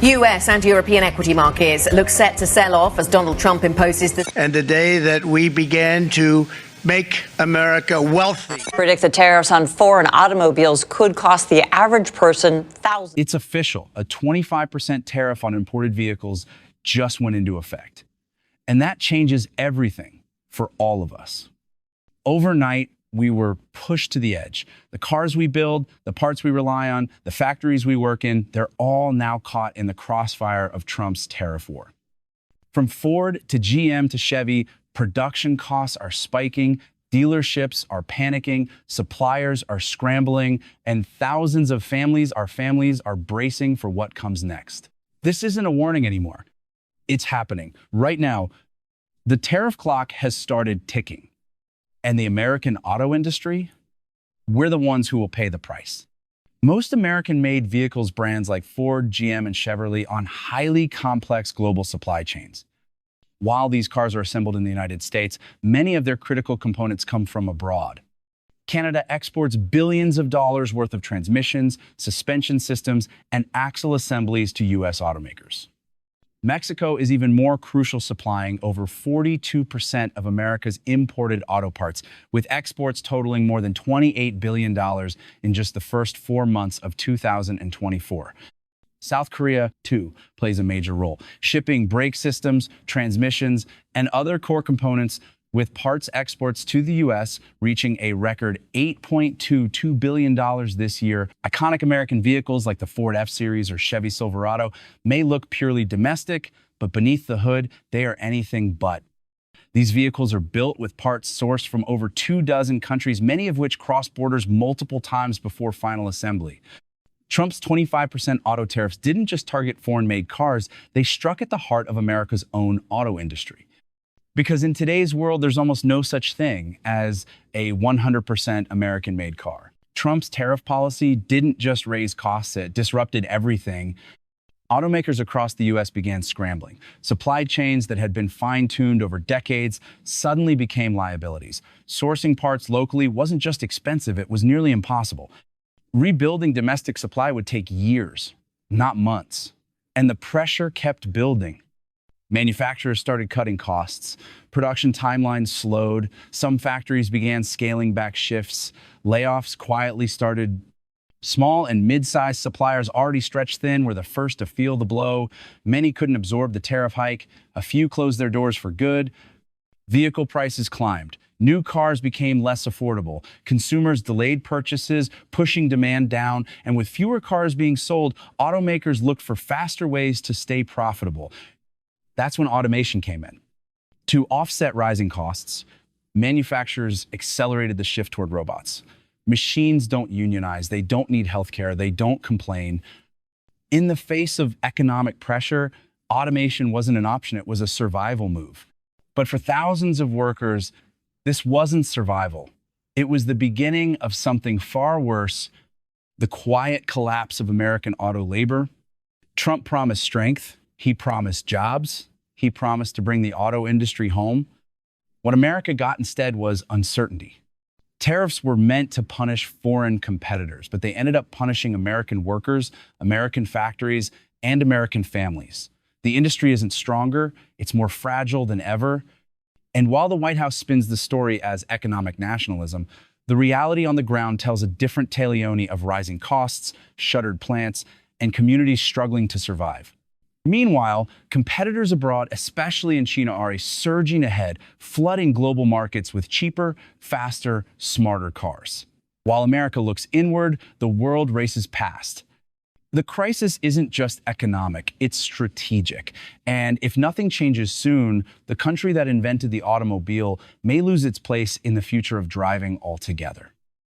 US and European equity markets look set to sell off as Donald Trump imposes the... And the day that we began to make America wealthy. Predict the tariffs on foreign automobiles could cost the average person thousands. It's official. A 25% tariff on imported vehicles just went into effect. And that changes everything for all of us. Overnight, we were pushed to the edge. The cars we build, the parts we rely on, the factories we work in, they're all now caught in the crossfire of Trump's tariff war. From Ford to GM to Chevy, production costs are spiking, dealerships are panicking, suppliers are scrambling, and thousands of families are bracing for what comes next. This isn't a warning anymore. It's happening. Right now, the tariff clock has started ticking. And the American auto industry, we're the ones who will pay the price. Most American-made vehicles brands like Ford, GM, and Chevrolet on highly complex global supply chains. While these cars are assembled in the United States, many of their critical components come from abroad. Canada exports billions of dollars worth of transmissions, suspension systems, and axle assemblies to U.S. automakers. Mexico is even more crucial, supplying over 42% of America's imported auto parts, with exports totaling more than $28 billion in just the first 4 months of 2024. South Korea, too, plays a major role, shipping brake systems, transmissions, and other core components, with parts exports to the U.S. reaching a record $8.22 billion this year. Iconic American vehicles like the Ford F-Series or Chevy Silverado may look purely domestic, but beneath the hood, they are anything but. These vehicles are built with parts sourced from over 24 countries, many of which cross borders multiple times before final assembly. Trump's 25% auto tariffs didn't just target foreign-made cars, they struck at the heart of America's own auto industry. Because in today's world, there's almost no such thing as a 100% American-made car. Trump's tariff policy didn't just raise costs, it disrupted everything. Automakers across the U.S. began scrambling. Supply chains that had been fine-tuned over decades suddenly became liabilities. Sourcing parts locally wasn't just expensive, it was nearly impossible. Rebuilding domestic supply would take years, not months. And the pressure kept building. Manufacturers started cutting costs. Production timelines slowed. Some factories began scaling back shifts. Layoffs quietly started. Small and mid-sized suppliers already stretched thin were the first to feel the blow. Many couldn't absorb the tariff hike. A few closed their doors for good. Vehicle prices climbed. New cars became less affordable. Consumers delayed purchases, pushing demand down. And with fewer cars being sold, automakers looked for faster ways to stay profitable. That's when automation came in. To offset rising costs, manufacturers accelerated the shift toward robots. Machines don't unionize, they don't need healthcare, they don't complain. In the face of economic pressure, automation wasn't an option, it was a survival move. But for thousands of workers, this wasn't survival. It was the beginning of something far worse, the quiet collapse of American auto labor. Trump promised strength, he promised jobs, he promised to bring the auto industry home. What America got instead was uncertainty. Tariffs were meant to punish foreign competitors, but they ended up punishing American workers, American factories, and American families. The industry isn't stronger, it's more fragile than ever. And while the White House spins the story as economic nationalism, the reality on the ground tells a different tale of rising costs, shuttered plants, and communities struggling to survive. Meanwhile, competitors abroad, especially in China, are surging ahead, flooding global markets with cheaper, faster, smarter cars. While America looks inward, the world races past. The crisis isn't just economic, it's strategic. And if nothing changes soon, the country that invented the automobile may lose its place in the future of driving altogether.